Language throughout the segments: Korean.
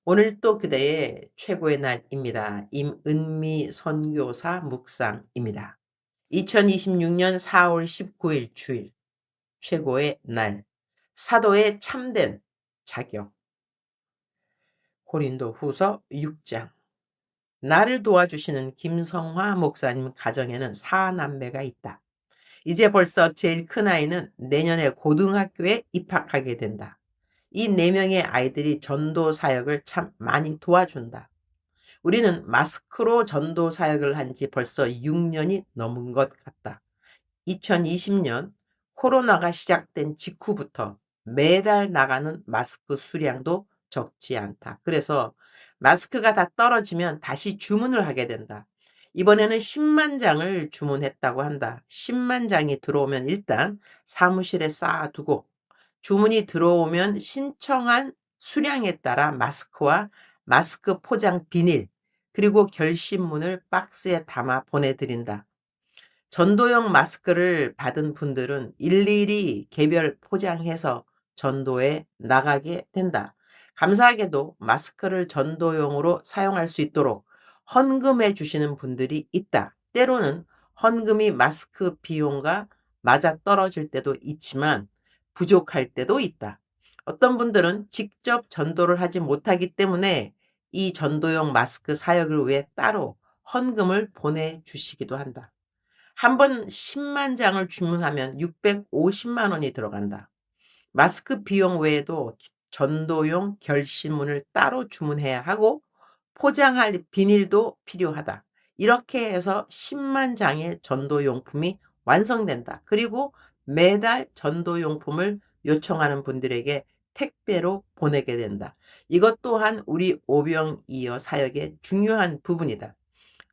오늘 또 그대의 최고의 날입니다. 임은미 선교사 묵상입니다. 2026년 4월 19일 주일 최고의 날 사도의 참된 자격 고린도후서 6장 나를 도와주시는 김성화 목사님 가정에는 4남매가 있다. 이제 벌써 제일 큰아이는 내년에 고등학교에 입학하게 된다. 이 4명의 아이들이 전도 사역을 참 많이 도와준다. 우리는 마스크로 전도 사역을 한 지 벌써 6년이 넘은 것 같다. 2020년 코로나가 시작된 직후부터 매달 나가는 마스크 수량도 적지 않다. 그래서 마스크가 다 떨어지면 다시 주문을 하게 된다. 이번에는 10만 장을 주문했다고 한다. 10만 장이 들어오면 일단 사무실에 쌓아두고 주문이 들어오면 신청한 수량에 따라 마스크와 마스크 포장 비닐 그리고 결심문을 박스에 담아 보내드린다. 전도용 마스크를 받은 분들은 일일이 개별 포장해서 전도에 나가게 된다. 감사하게도 마스크를 전도용으로 사용할 수 있도록 헌금해 주시는 분들이 있다. 때로는 헌금이 마스크 비용과 맞아떨어질 때도 있지만 부족할 때도 있다. 어떤 분들은 직접 전도를 하지 못하기 때문에 이 전도용 마스크 사역을 위해 따로 헌금을 보내주시기도 한다. 한 번 10만 장을 주문하면 650만 원이 들어간다. 마스크 비용 외에도 전도용 결심문을 따로 주문해야 하고 포장할 비닐도 필요하다. 이렇게 해서 10만 장의 전도용품이 완성된다. 그리고 매달 전도용품을 요청하는 분들에게 택배로 보내게 된다. 이것 또한 우리 오병이어 사역의 중요한 부분이다.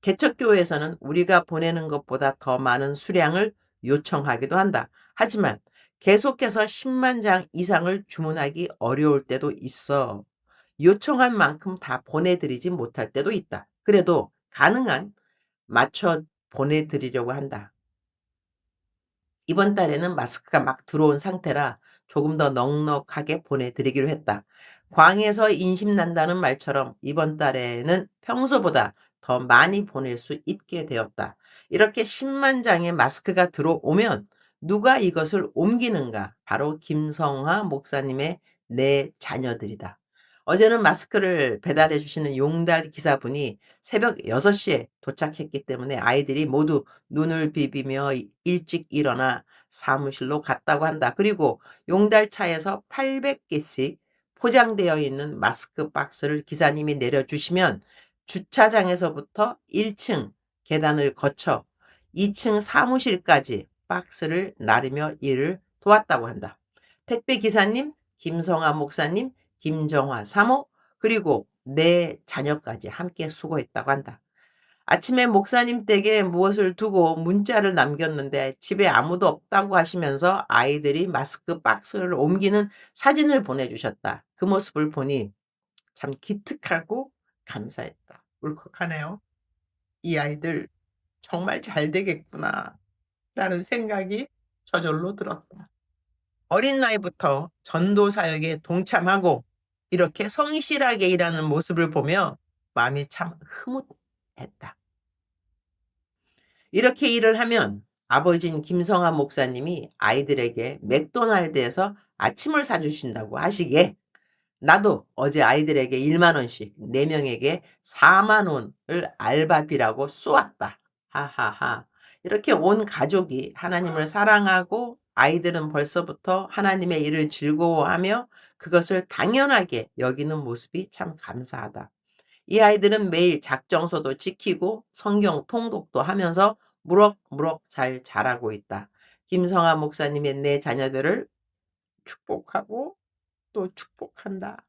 개척교회에서는 우리가 보내는 것보다 더 많은 수량을 요청하기도 한다. 하지만 계속해서 10만 장 이상을 주문하기 어려울 때도 있어. 요청한 만큼 다 보내드리지 못할 때도 있다. 그래도 가능한 맞춰 보내드리려고 한다. 이번 달에는 마스크가 막 들어온 상태라 조금 더 넉넉하게 보내드리기로 했다. 광에서 인심 난다는 말처럼 이번 달에는 평소보다 더 많이 보낼 수 있게 되었다. 이렇게 10만 장의 마스크가 들어오면 누가 이것을 옮기는가? 바로 김성화 목사님의 네 자녀들이다. 어제는 마스크를 배달해 주시는 용달 기사분이 새벽 6시에 도착했기 때문에 아이들이 모두 눈을 비비며 일찍 일어나 사무실로 갔다고 한다. 그리고 용달차에서 800개씩 포장되어 있는 마스크 박스를 기사님이 내려주시면 주차장에서부터 1층 계단을 거쳐 2층 사무실까지 박스를 나르며 일을 도왔다고 한다. 택배 기사님, 김성아 목사님, 김정화 사모, 그리고 내 자녀까지 함께 수고했다고 한다. 아침에 목사님 댁에 무엇을 두고 문자를 남겼는데 집에 아무도 없다고 하시면서 아이들이 마스크 박스를 옮기는 사진을 보내주셨다. 그 모습을 보니 참 기특하고 감사했다. 울컥하네요. 이 아이들 정말 잘 되겠구나 라는 생각이 저절로 들었다. 어린 나이부터 전도 사역에 동참하고 이렇게 성실하게 일하는 모습을 보며 마음이 참 흐뭇했다. 이렇게 일을 하면 아버지인 김성아 목사님이 아이들에게 맥도날드에서 아침을 사주신다고 하시기에 나도 어제 아이들에게 1만 원씩 4명에게 4만 원을 알바비라고 쏘았다. 하하하. 이렇게 온 가족이 하나님을 사랑하고 아이들은 벌써부터 하나님의 일을 즐거워하며 그것을 당연하게 여기는 모습이 참 감사하다. 이 아이들은 매일 작정서도 지키고 성경 통독도 하면서 무럭무럭 잘 자라고 있다. 김성아 목사님의 내 자녀들을 축복하고 또 축복한다.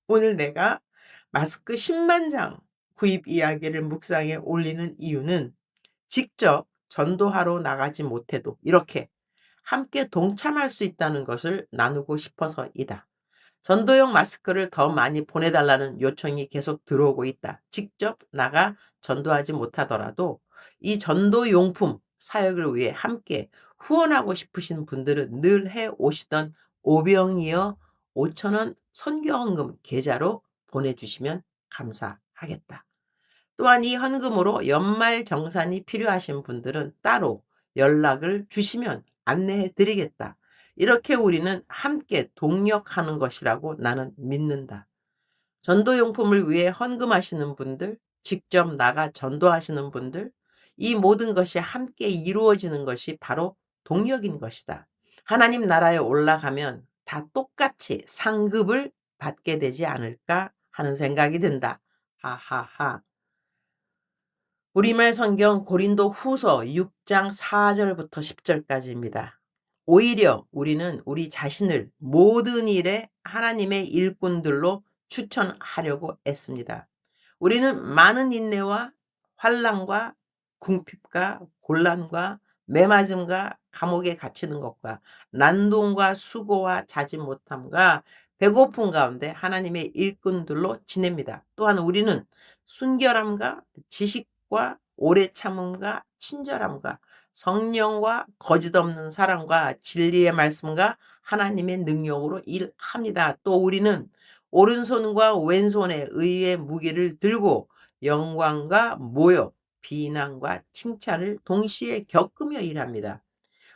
오늘 내가 마스크 10만 장 구입 이야기를 묵상에 올리는 이유는 직접 전도하러 나가지 못해도 이렇게 함께 동참할 수 있다는 것을 나누고 싶어서이다. 전도용 마스크를 더 많이 보내달라는 요청이 계속 들어오고 있다. 직접 나가 전도하지 못하더라도 이 전도용품 사역을 위해 함께 후원하고 싶으신 분들은 늘 해 오시던 오병이어 5,000원 선교헌금 계좌로 보내주시면 감사하겠다. 또한 이 헌금으로 연말 정산이 필요하신 분들은 따로 연락을 주시면 안내해 드리겠다. 이렇게 우리는 함께 동력하는 것이라고 나는 믿는다. 전도용품을 위해 헌금하시는 분들, 직접 나가 전도하시는 분들, 이 모든 것이 함께 이루어지는 것이 바로 동력인 것이다. 하나님 나라에 올라가면 다 똑같이 상급을 받게 되지 않을까 하는 생각이 든다. 하하하. 우리말 성경 고린도 후서 6장 4절부터 10절까지입니다. 오히려 우리는 우리 자신을 모든 일에 하나님의 일꾼들로 추천하려고 애씁니다. 우리는 많은 인내와 환난과 궁핍과 곤란과 매맞음과 감옥에 갇히는 것과 난동과 수고와 자지 못함과 배고픔 가운데 하나님의 일꾼들로 지냅니다. 또한 우리는 순결함과 지식과 오래 참음과 친절함과 성령과 거짓 없는 사랑과 진리의 말씀과 하나님의 능력으로 일합니다. 또 우리는 오른손과 왼손에 의의 무기를 들고 영광과 모욕, 비난과 칭찬을 동시에 겪으며 일합니다.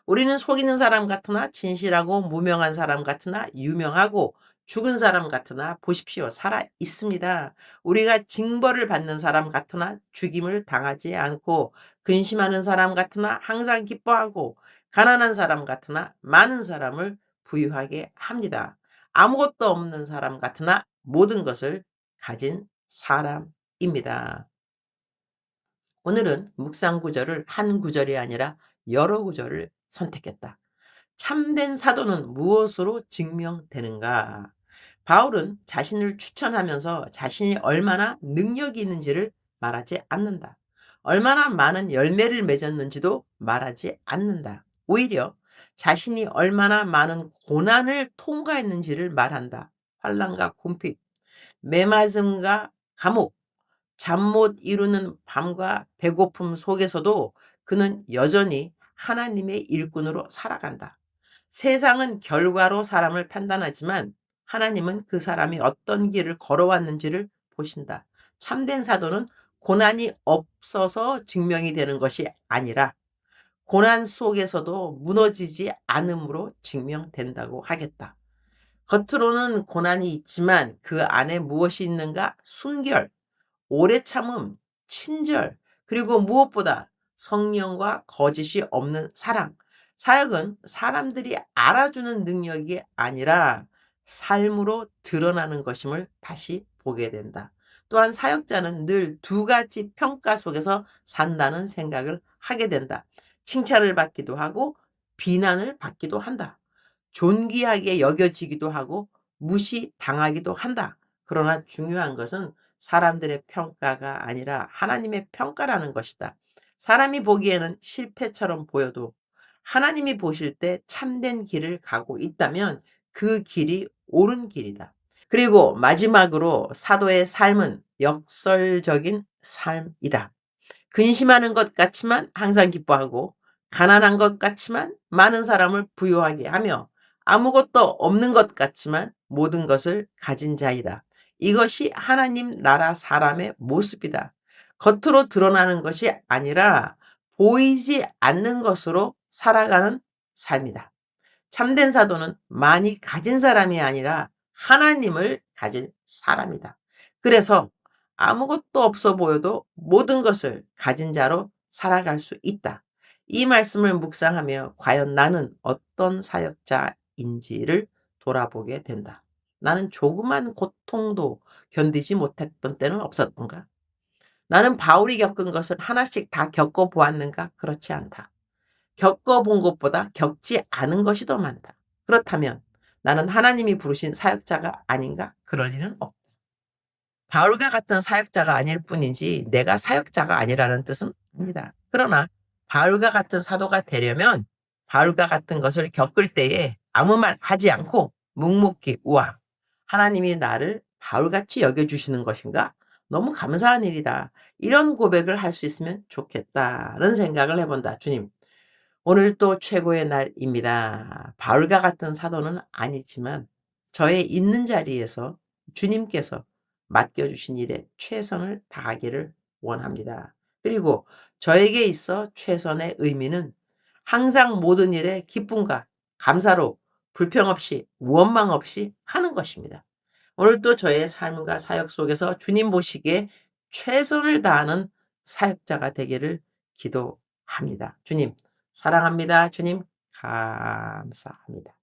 우리는 속이는 사람 같으나 진실하고 무명한 사람 같으나 유명하고 죽은 사람 같으나 보십시오. 살아 있습니다. 우리가 징벌을 받는 사람 같으나 죽임을 당하지 않고 근심하는 사람 같으나 항상 기뻐하고 가난한 사람 같으나 많은 사람을 부유하게 합니다. 아무것도 없는 사람 같으나 모든 것을 가진 사람입니다. 오늘은 묵상 구절을 한 구절이 아니라 여러 구절을 선택했다. 참된 사도는 무엇으로 증명되는가? 바울은 자신을 추천하면서 자신이 얼마나 능력이 있는지를 말하지 않는다. 얼마나 많은 열매를 맺었는지도 말하지 않는다. 오히려 자신이 얼마나 많은 고난을 통과했는지를 말한다. 환난과 궁핍, 매맞음과 감옥, 잠 못 이루는 밤과 배고픔 속에서도 그는 여전히 하나님의 일꾼으로 살아간다. 세상은 결과로 사람을 판단하지만 하나님은 그 사람이 어떤 길을 걸어왔는지를 보신다. 참된 사도는 고난이 없어서 증명이 되는 것이 아니라 고난 속에서도 무너지지 않음으로 증명된다고 하겠다. 겉으로는 고난이 있지만 그 안에 무엇이 있는가? 순결, 오래 참음, 친절, 그리고 무엇보다 성령과 거짓이 없는 사랑. 사역은 사람들이 알아주는 능력이 아니라 삶으로 드러나는 것임을 다시 보게 된다. 또한 사역자는 늘 두 가지 평가 속에서 산다는 생각을 하게 된다. 칭찬을 받기도 하고 비난을 받기도 한다. 존귀하게 여겨지기도 하고 무시당하기도 한다. 그러나 중요한 것은 사람들의 평가가 아니라 하나님의 평가라는 것이다. 사람이 보기에는 실패처럼 보여도 하나님이 보실 때 참된 길을 가고 있다면 그 길이 옳은 길이다. 그리고 마지막으로 사도의 삶은 역설적인 삶이다. 근심하는 것 같지만 항상 기뻐하고 가난한 것 같지만 많은 사람을 부유하게 하며 아무것도 없는 것 같지만 모든 것을 가진 자이다. 이것이 하나님 나라 사람의 모습이다. 겉으로 드러나는 것이 아니라 보이지 않는 것으로 살아가는 삶이다. 참된 사도는 많이 가진 사람이 아니라 하나님을 가진 사람이다. 그래서 아무것도 없어 보여도 모든 것을 가진 자로 살아갈 수 있다. 이 말씀을 묵상하며 과연 나는 어떤 사역자인지를 돌아보게 된다. 나는 조그만 고통도 견디지 못했던 때는 없었던가? 나는 바울이 겪은 것을 하나씩 다 겪어보았는가? 그렇지 않다. 겪어본 것보다 겪지 않은 것이 더 많다. 그렇다면 나는 하나님이 부르신 사역자가 아닌가? 그럴 리는 없다. 바울과 같은 사역자가 아닐 뿐이지 내가 사역자가 아니라는 뜻은 아니다. 그러나 바울과 같은 사도가 되려면 바울과 같은 것을 겪을 때에 아무 말 하지 않고 묵묵히 우와 하나님이 나를 바울같이 여겨주시는 것인가? 너무 감사한 일이다. 이런 고백을 할 수 있으면 좋겠다는 생각을 해본다. 주님 오늘 또 최고의 날입니다. 바울과 같은 사도는 아니지만 저의 있는 자리에서 주님께서 맡겨주신 일에 최선을 다하기를 원합니다. 그리고 저에게 있어 최선의 의미는 항상 모든 일에 기쁨과 감사로 불평 없이 원망 없이 하는 것입니다. 오늘도 저의 삶과 사역 속에서 주님 보시기에 최선을 다하는 사역자가 되기를 기도합니다. 주님 사랑합니다. 주님 감사합니다.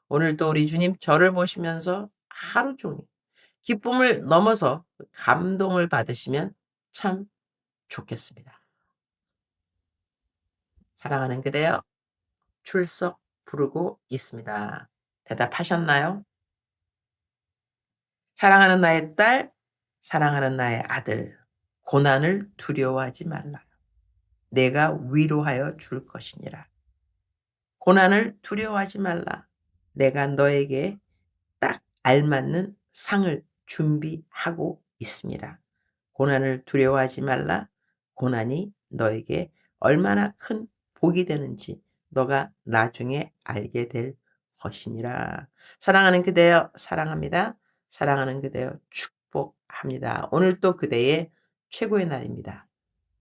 오늘도 우리 주님 저를 보시면서 하루 종일 기쁨을 넘어서 감동을 받으시면 참 좋겠습니다. 사랑하는 그대여 출석 부르고 있습니다. 대답하셨나요? 사랑하는 나의 딸, 사랑하는 나의 아들, 고난을 두려워하지 말라. 내가 위로하여 줄 것이니라. 고난을 두려워하지 말라. 내가 너에게 딱 알맞는 상을 준비하고 있습니다. 고난을 두려워하지 말라. 고난이 너에게 얼마나 큰 복이 되는지 너가 나중에 알게 될 것이니라. 사랑하는 그대여 사랑합니다. 사랑하는 그대여 축복합니다. 오늘 또 그대의 최고의 날입니다.